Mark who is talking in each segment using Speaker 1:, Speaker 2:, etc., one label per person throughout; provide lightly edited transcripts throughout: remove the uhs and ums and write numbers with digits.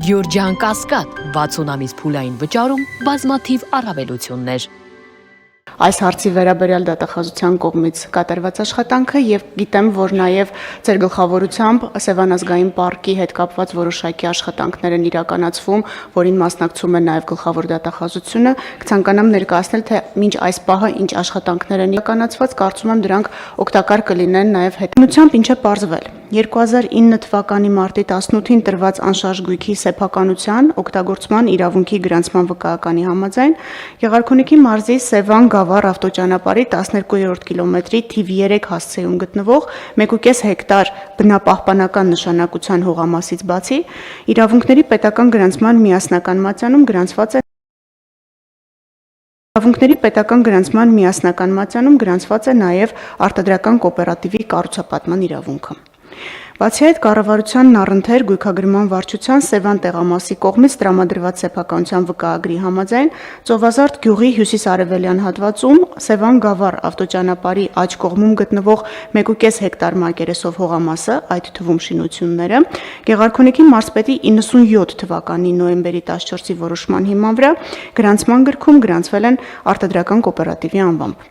Speaker 1: Գյորջյան Կասկադ 60 ամիս փուլային վճարում բազմաթիվ առավելություններ։
Speaker 2: Այս հարցի վերաբերյալ դատախազության կողմից կատարված աշխատանքը եւ գիտեմ, որ նաեւ ձեր գլխավորությամբ Սևան ազգային պարկի հետ կապված որոշակի աշխատանքներ են իրականացվում, որին մասնակցում է նաեւ գլխավոր դատախազությունը, կցանկանամ ներկայացնել, թե մինչ այս պահը ինչ աշխատանքներ են իրականացված, կարծում եմ դրանք օգտակար կլինեն նաեւ հետնությամբ ինչ է պարզվել։ 2009 թվականի մարտի 18-ին տրված անշարժ գույքի սեփականության օգտագործման իրավունքի գրանցման վկայականի համաձայն Գեղարքունիքի մարզի Սևան Գավառ ավտոճանապարհի 12-րդ կիլոմետրի թիվ 3 հասցեում գտնվող 1.5 հեկտար բնապահպանական նշանակության հողամասից բացի իրավունքների պետական գրանցման միասնական գրանցված է նաև արտադրական կոոպերատիվի կառուցապատման իրավունքը։ Բացի այդ, կառավարությանն առընթեր գույքագրման վարչության Սևան տեղամասի կողմից տրամադրված սեփականության վկայագրի համաձայն Ծովազարդ գյուղի հյուսիս-արևելյան հատվածում Սևան Գավառ ավտոճանապարհի աջ կողմում գտնվող 1.5 հեկտար մակերեսով հողամասը, այդ թվում շինությունները, Գեղարքունիքի մարզպետի 97 թվականի նոյեմբերի 14-ի որոշման հիման վրա գրանցման գրքում գրանցվել են արտադրական կոոպերատիվի անվամբ։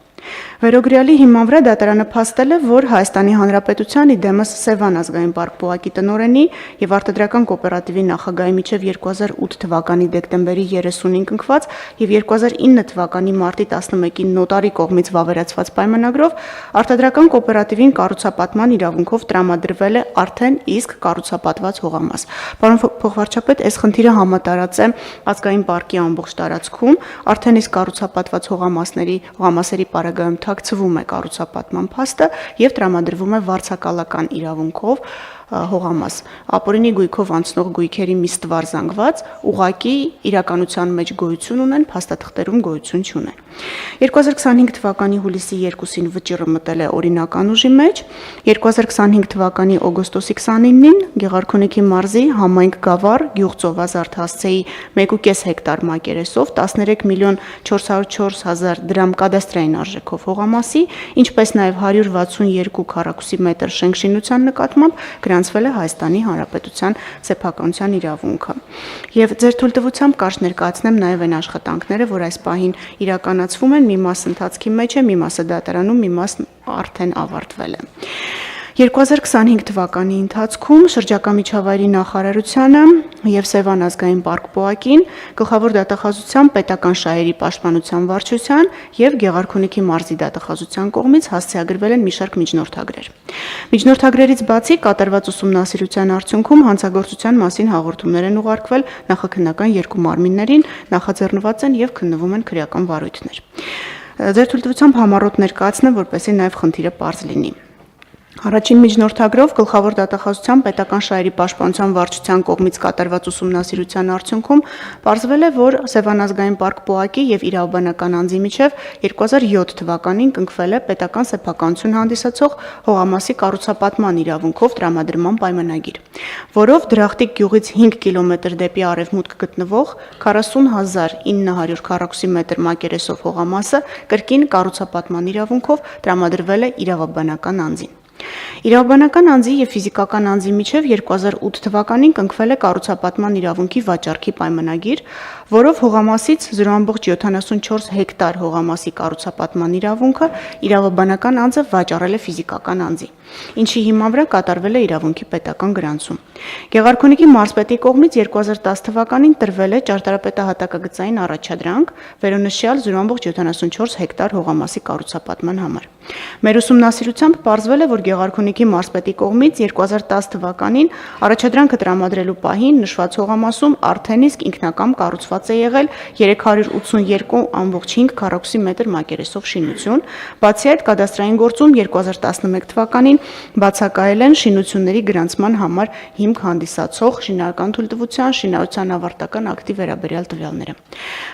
Speaker 2: Վերոգրյալի հիման վրա դատարանը փաստել է, որ Հայաստանի Հանրապետության իդեմս Սևան ազգային պարկ պոակի տնօրենի եւ արտադրական կոոպերատիվի նախագահի միջև 2008 թվականի դեկտեմբերի 30-ին կնքված եւ 2009 թվականի մարտի 11-ին նոտարի կողմից վավերացված պայմանագրով արտադրական կոոպերատիվին կառուցապատման իրավունքով տրամադրվել է արդեն իսկ կառուցապատված հողամաս։ Պարոն փոխվարչապետ, այս խնդիրը համատարած է ազգային պարկի ամբողջ տարածքում, արդեն իսկ կառուցապատված հողամասերի պարագայում թաքցվում է կառուցապատման փաստը եւ տրամադրվում է վարձակալական իրավունքով հողամաս։ Ապօրինի գույքով անցնող գույքերի մի ստվար զանգված ուղղակի իրականության մեջ գոյություն ունեն, փաստաթղթերում գոյություն չունեն։ 2025 թվականի հուլիսի 2-ին վճիռը մտել է օրինական ուժի մեջ, 2025 թվականի օգոստոսի 29-ին Գեղարքունիքի մարզի համայնք Գավառ գյուղ Ծովազարդ հասցեի 1.5 հեկտար մակերեսով 13 միլիոն 404 հազար դրամ կադաստրային արժեքով հողամասի, ինչպես նաև 162 քառակուսի մետր շենքշինության նկատմամբ գրանցվել է Հայաստանի Հանրապետության սեփականության իրավունքը։ Եվ ձեր թույլտվությամբ կարճ ներկայացնեմ նաև այն աշխատանքները, որ այս պահին իրականացվում են, մի մաս ընթացքի մեջ է, մի մասը դատարանում, մի մաս արդեն ավարտվել է։ 2025 թվականի ընթացքում շրջակա միջավայրի նախարարությանը եւ Սևան ազգային պարկ պոակին գլխավոր դատախազության պետական շահերի պաշտպանության վարչության եւ Գեղարքունիքի մարզի դատախազության կողմից հասցեագրվել են մի շարք միջնորդագրեր։ Միջնորդագրերից բացի կատարված ուսումնասիրության արդյունքում հանցագործության մասին հաղորդումներ են ուղարկվել նախաքննական երկու մարմիններին, նախաձեռնված են եւ քննվում են քրեական վարույթներ։ Ձեր թույլտվությամբ համառոտ ներկայացնեմ, որպեսզի նաեւ խնդիրը պարզ լինի։ Առաջին միջնորդագրով գլխավոր դատախազության պետական շահերի պաշտպանության վարչության կողմից կատարված ուսումնասիրության արդյունքում պարզվել է, որ Սևան ազգային պարկ պոակի եւ իրավաբանական անձի միջև 2007 թվականին կնքվել է պետական սեփականություն հանդիսացող հողամասի կառուցապատման իրավունքով տրամադրման պայմանագիր, որով Դրախտիկ գյուղից 5 կիլոմետր դեպի արևմուտք գտնվող 40900 քառակուսի մետր մակերեսով հողամասը կրկին կառուցապատման իրավունքով տրամադրվել է իրավաբանական անձին։ Իրավաբանական անձի եւ ֆիզիկական անձի միջև 2008 թվականին կնքվել է կառուցապատման իրավունքի վաճառքի պայմանագիր, որով հողամասից 0.74 հեկտար հողամասի կառուցապատման իրավունքը իրավաբանական անձը վաճառել է ֆիզիկական անձի, ինչի հիման վրա կատարվել է իրավունքի պետական գրանցում։ Գեղարքունիքի մարզպետի կողմից 2010 թվականին տրվել է ճարտարապետահատակագծային առաջադրանք վերոնշյալ 0.74 հեկտար հողամասի կառուցապատման համար։ Մեր ուսումնասիրությամբ պարզվել է, որ Գեղարքունիքի մարզպետի կողմից 2010 թվականին առաջադրանքը տրամադրելու պահին նշված հողամասում արդեն իսկ ինքնակամ կառուցված է եղել 382.5 քառակուսի մետր մակերեսով շինություն, բացի այդ կադաստրային գործում 2011 թվականին բացակայել են շինությունների գրանցման համար հիմք հանդիսացող շինարարական թույլտվության շինարարության ավարտական ակտի վերաբերյալ տվյալները։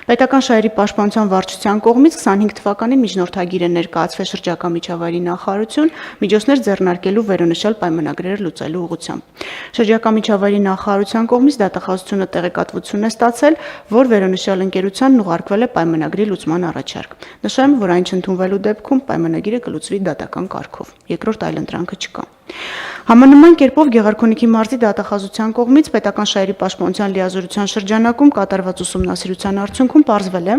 Speaker 2: Պետական շահերի պաշտպանության վարչության կողմից 25 թվականին միջնորդագիր է ներկայացվել շրջակա շրջակա միջավայրի նախարարություն միջոցներ ձեռնարկելու վերոնշյալ պայմանագրերը լուծելու ուղղությամբ։ Շրջակա միջավայրի նախարարության կողմից դատախազությունը տեղեկատվություն է ստացել, որ վերոնշյալ ընկերությանն ուղարկվել է պայմանագրի լուծման առաջարկ։ Նշեմ, որ այն չընդունվելու դեպքում պայմանագիրը կլուծվի դատական կարգով։ Երկրորդ այլընտրանքը չկա։ Համանման կերպով Գեղարքունիքի մարզի դատախազության կողմից պետական շահերի պաշտպանության լիազորության շրջանակում կատարված ուսումնասիրության արդյունքում պարզվել է,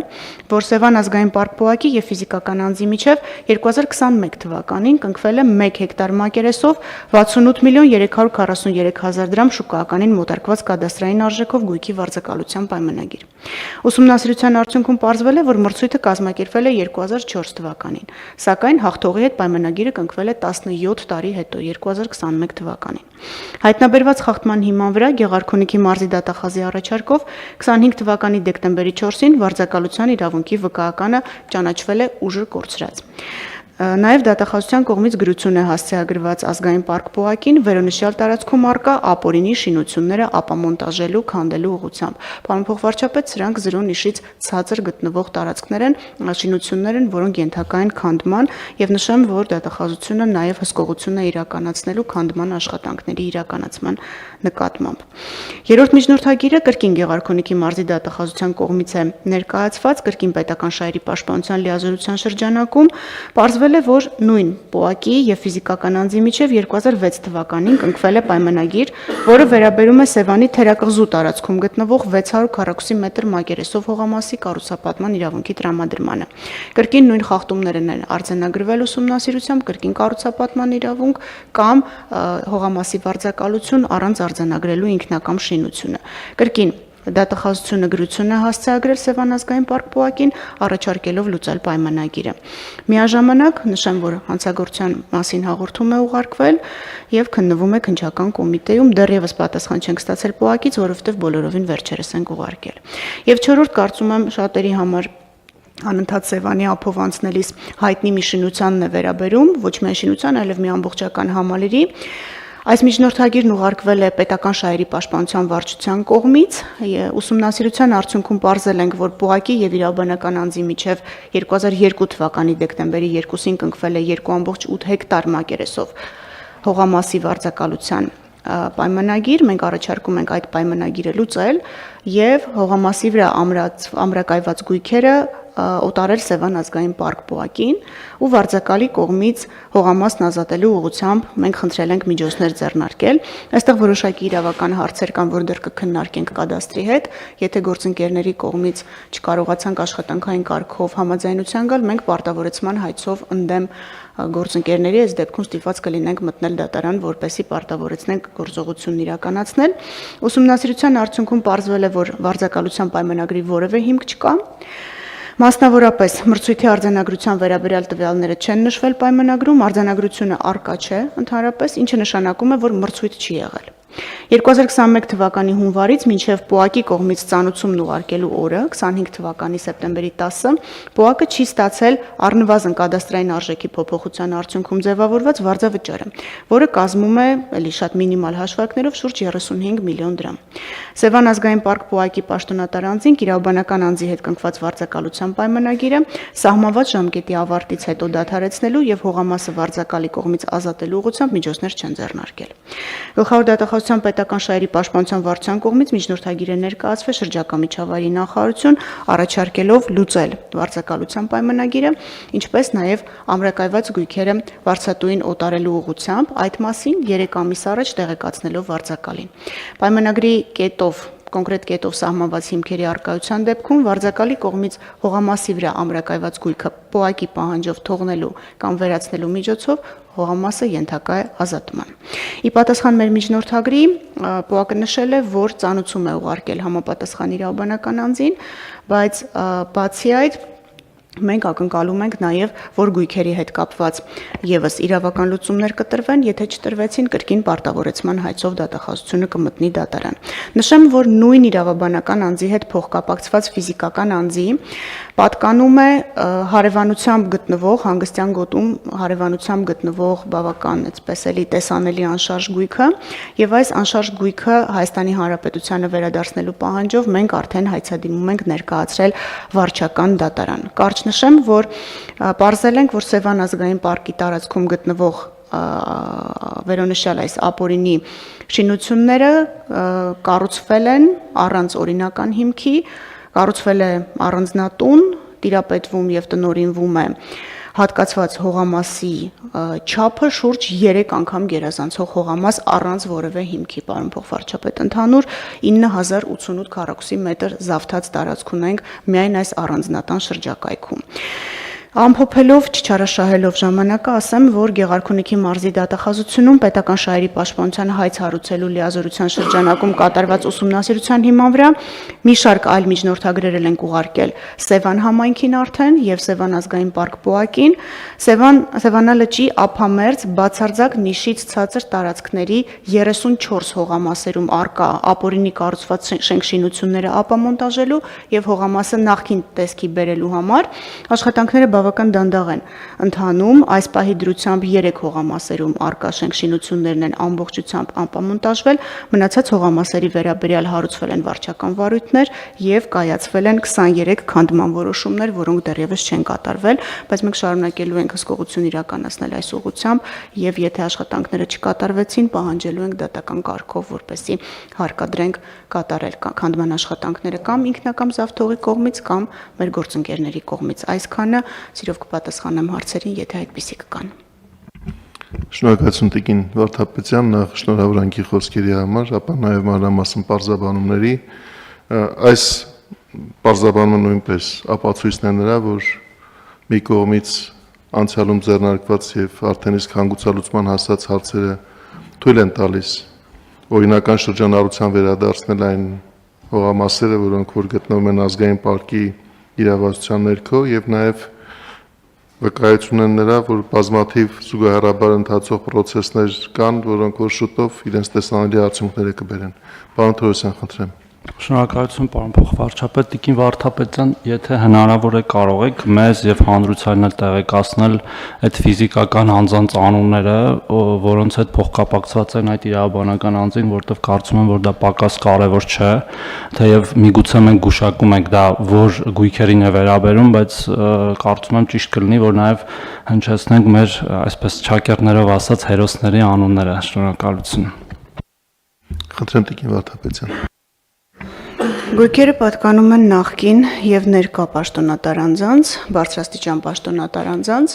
Speaker 2: որ Սևան ազգային պարկ պոակի եւ ֆիզիկական անձի միջև 2021 թվականին կնքվել է 1 հեկտար մակերեսով 68 միլիոն 343 հազար դրամ շուկայականին մոտարկված կադաստրային արժեքով գույքի վարձակալության պայմանագիր։ Ուսումնասիրության արդյունքում պարզվել է, որ մրցույթը կազմակերպվել է 2004 թվականին, սակայն հաղթողի հետ պայմանագիրը կնքվել է 17 տարի հետո 2021 թվականին։ Հայտնաբերված խախտման հիման վրա Գեղարքունիքի մարզի դատախազի առաջարկով 25 թվականի դեկտեմբերի 4-ին վարձակալության իրավունքի վկայականը ճանաչվել է ուժը կորցրած։ Նաև դատախազության կողմից գրություն է հասցեագրված ազգային պարկ պոակին վերոնշյալ տարածքում առկա ապօրինի շինությունները ապամոնտաժելու, քանդելու ուղղությամբ։ Պարոն փոխվարչապետ, սրանք զրո նիշից ցածր գտնվող տարածքներ են, շինություններ են, որոնք ենթակա են քանդման, եւ նշեմ, որ դատախազությունը նաև հսկողություն է իրականացնելու քանդման աշխատանքների իրականացման նկատմամբ։ Երրորդ միջնորդագիրը կրկին Գեղարքունիքի մարզի դատախազության կողմից է ներկայացված կրկին պետական շահերի պաշտպանության լիազորության շրջանակում պարզվել է, որ նույն պոակի եւ ֆիզիկական անձի միջև 2006 թվականին կնքվել է պայմանագիր, որը վերաբերում է Սևանի թերակղզու տարածքում գտնվող 600 քառակուսի մետր մակերեսով հողամասի կառուցապատման իրավունքի տրամադրմանը։ Կրկին նույն խախտումներն են արձանագրվել ուսումնասիրությամբ, կրկին կառուցապատման իրավունք կամ հողամասի վարձակալություն առանց արձանագրելու ինքնակամ շինությունը։ Կրկին դատախազությունը գրություն է հասցեագրել Սևան ազգային պարկ պոակին, առաջարկելով լուծել պայմանագիրը։ Միաժամանակ նշեմ, որ հանցագործության մասին հաղորդում է ուղարկվել եւ քննվում է քննչական կոմիտեում, դեռևս պատասխան չենք ստացել պոակից, որովհետեւ բոլորովին վերջերս ենք ուղարկել։ Եվ չորրորդ, կարծում եմ, շատերի համար անընդհատ Սևանի ափով անցնելիս հայտնի մի շինությանն է վերաբերում, ոչ միայն շինության, այլև մի ամբողջական համալիրի։ Այս միջնորդագիրն ուղարկվել է պետական շահերի պաշտպանության վարչության կողմից։ Ուսումնասիրության արդյունքում պարզել ենք, որ պոակի եւ իրավաբանական անձի միջև 2002 թվականի դեկտեմբերի 2-ին կնքվել է 2.8 հեկտար մակերեսով հողամասի վարձակալության պայմանագիր, մենք առաջարկում ենք այդ պայմանագիրը լուծել եւ հողամասի վրա ամրակայված գույքերը օտարել Սևան ազգային պարկ պոակին ու վարձակալի կողմից հողամասն ազատելու ուղղությամբ մենք խնդրել ենք միջոցներ ձեռնարկել։ Այստեղ որոշակի իրավական հարցեր կան, որ դեռ կքննարկենք կադաստրի հետ, եթե գործընկերների կողմից չկարողացանք աշխատանքային կարգով համաձայնության գալ, մենք պարտավորեցման հայցով ընդդեմ գործընկերների այս դեպքում ստիպված կլինենք մտնել դատարան, որպեսզի պարտավորեցնենք գործողությունն իրականացնել։ Ուսումնասիրության արդյունքում պարզվել է, որ վարձակալության պայմանագրի որևէ հիմք չկա։ Մասնավորապես մրցույթի արձանագրության վերաբերյալ տվյալները չեն նշվել պայմանագրում, արձանագրությունը առկա չէ ընդհանրապես, ինչը նշանակում է, որ մրցույթ չի եղել։ 2021 թվականի հունվարից մինչև պոակի կողմից ծանուցումն ուղարկելու օրը 25 թվականի սեպտեմբերի 10-ը պոակը չի ստացել առնվազն կադաստրային արժեքի փոփոխության արդյունքում ձևավորված վարձավճարը, որը կազմում է էլի շատ մինիմալ հաշվարկներով շուրջ 35 միլիոն դրամ։ Սևան ազգային պարկ պոակի պաշտոնատար անձին իրավաբանական անձի հետ կնքված վարձակալության պայմանագիրը սահմանված ժամկետի ավարտից հետո դադարեցնելու եւ հողամասը վարձակալի կողմից ազատելու ուղղությամբ միջոցներ չեն ձեռնարկել։ Գլխավոր դատախազության պետական շահերի պաշտպանության վարչության կողմից միջնորդագիր է ներկայացվել շրջակա միջավայրի նախարարություն, առաջարկելով լուծել վարձակալության պայմանագիրը, ինչպես նաև ամրակայված գույքերը վարձատուին օտարելու ուղղությամբ, այդ մասին 3 ամիս առաջ տեղեկացնելով վարձակալին։ Պայմանագրի կոնկրետ կետով սահմանված հիմքերի առկայության դեպքում վարձակալի կողմից հողամասի վրա ամրակայված գույքը պոակի պահանջով թողնելու կամ վերացնելու միջոցով հողամասը ենթակա է ազատման։ Ի պատասխան մեր միջնորդագրի պոակը նշել է, որ ծանուցում է ուղարկել համապատասխան իրավաբանական անձին, բայց բացի այդ մենք ակնկալում ենք նաև, որ գույքերի հետ կապված եւս իրավական լուծումներ կտրվեն, եթե չտրվեցին, կրկին պարտավորեցման հայցով դատախազությունը կմտնի դատարան։ Նշեմ, որ նույն իրավաբանական անձի հետ փոխկապակցված ֆիզիկական անձի պատկանում է հարևանությամբ գտնվող հանգստյան գոտում հարևանությամբ գտնվող բավական այդպես էլի տեսանելի անշարժ գույքը, եւ այս անշարժ գույքը Հայաստանի Հանրապետությանը վերադարձնելու պահանջով մենք արդեն հայցադիմում ենք ներկայացրել վարչական դատարան։ Կարճ նշեմ, որ պարզել ենք, որ Սևան ազգային պարկի տարածքում գտնվող վերոնշյալ այս ապօրինի շինությունները կառուցվել են առանց օրինական հիմքի, կառուցվել է առանձնատուն, տիրապետվում եւ տնօրինվում է հատկացված հողամասի չափը շուրջ 3 անգամ գերազանցող հողամաս առանց որևէ հիմքի, պարոն փոխվարչապետ, ընդհանուր 9088 քառակուսի մետր զավթած տարածք ունենք միայն այս առանձնատան շրջակայքում։ Ամփոփելով, չչարաշահելով ժամանակը, ասեմ, որ Գեղարքունիքի մարզի դատախազությունում պետական շահերի պաշտպանության հայց հարուցելու լիազորության շրջանակում կատարված ուսումնասիրության հիման վրա մի շարք այլ միջնորդագրեր ենք ուղարկել Սևան համայնքին արդեն եւ Սևան ազգային պարկ ՊՕԱԿ-ին, Սևանալճի ափամերձ բացարձակ նիշից ցածր տարածքների 34 հողամասերում արկա ապօրինի կառուցված շենքշինությունները ապամոնտաժելու եւ հողամասը նախկին տեսքի բերելու համար աշխատանքները բավական դանդաղ են ընթանում, այս պահի դրությամբ 3 հողամասերում արկա շենքշինություններն են ամբողջությամբ անպամոնտաժվել, մնացած հողամասերի վերաբերյալ հարուցվել են վարչական վարույթներ եւ կայացվել են 23 քանդման որոշումներ, որոնք դեռևս չեն կատարվել, բայց մենք շարունակելու ենք հսկողություն իրականացնել այս ուղղությամբ եւ եթե աշխատանքները չկատարվեցին, պահանջելու ենք դատական կարգով, որպեսզի հարկադրենք կատարել քանդման աշխատանքները կամ ինքնակամ զավթողի կողմից կամ մեր գործընկերների կողմից։ Այսքանը Սիրով կպատասխանեմ հարցերին, եթե այդպիսի կկան։
Speaker 3: Շնորհակալություն Տիկին Վարդապետյան, նախ շնորհավորանքի խոսքերի համար, ապա նաև մանրամասն պարզաբանումների։ Այս պարզաբանումը նույնպես ապացույցն է նրա, որ մի կողմից անցյալում ձեռնարկված եւ արդեն իսկ հանգուցալուծման հասած հարցերը թույլ են տալիս օրինական շրջանառության վերադարձնել այն հողամասերը, որոնք որ գտնվում են ազգային պարկի իրավասության ներքո եւ նաեւ վկայություն են նրա, որ բազմաթիվ զուգահեռաբար ընթացող process-ներ կան, որոնք որ շուտով իրենց տեսանելի արդյունքները կբերեն։ Պարոն Թորոսյան, խնդրեմ։
Speaker 4: Շնորհակալություն, պարոն փոխվարչապետ, Տիկին Վարդապետյան, եթե հնարավոր է կարող եք մեզ եւ հանրությանն էլ տեղեկացնել այդ ֆիզիկական անձանց անունները, որոնց հետ փոխկապակցված են այդ իրավաբանական անձին, որտեղ կարծում եմ, որ դա պակաս կարեւոր չէ, թեև միգուցե մենք գուշակում ենք դա որ գույքերին է վերաբերում, բայց կարծում եմ ճիշտ կլինի, որ նաեւ հնչեցնենք մեր այսպես չակերտներով ասած հերոսների անունները։ Շնորհակալություն։
Speaker 3: Խնդրեմ Տիկին Վարդապետյան։
Speaker 2: Գույքերը պատկանում են նախկին եւ ներկա պաշտոնատար անձանց, բարձրաստիճան պաշտոնատար անձանց,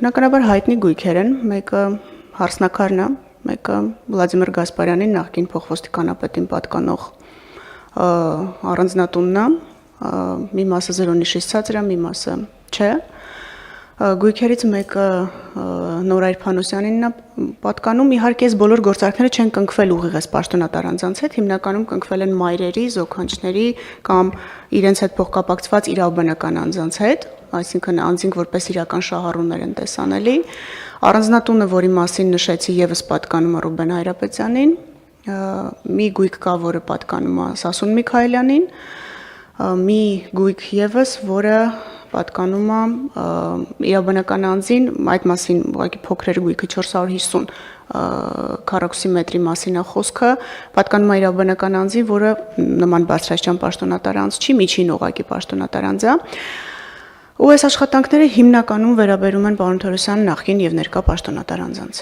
Speaker 2: բնականաբար հայտնի գույքեր են, մեկը Հարսնակարն է, մեկը Վլադիմիր Գասպարյանի նախկին փոխոստիկանապետին պատկանող առանձնատունն է, մի մասը 0-ից ցածր է, մի մասը չէ։ Գույքերից մեկը Նորայր Փանոսյանին է պատկանում, իհարկե այս բոլոր գործարքները չեն կնքվել ուղիղ այս պաշտոնատար անձանց հետ, հիմնականում կնքվել են մայրերի, զոքանչների կամ իրենց հետ փոխկապակցված իրավաբանական անձանց հետ, այսինքն անձինք որպես իրական շահառուներ են տեսանելի։ Առանձնատունը, որի մասին նշեցի, եւս պատկանում է Ռուբեն Հայրապետյանին, մի գույք կա, որը պատկանում է Սասուն Միքայելյանին, մի գույք եւս, որը պատկանում է իրավաբանական անձին, այդ մասին ուղղակի փոքրեր գույքը 450 քառակուսի մետրի մասին է խոսքը, պատկանում է իրավաբանական անձին, որը նման բարձրաստիճան պաշտոնատար անձ չի, միջին ուղղակի պաշտոնատար անձ է։ Ու այս աշխատանքները հիմնականում վերաբերում են պարոն Թորոսյան նախկին եւ ներկա պաշտոնատար անձանց։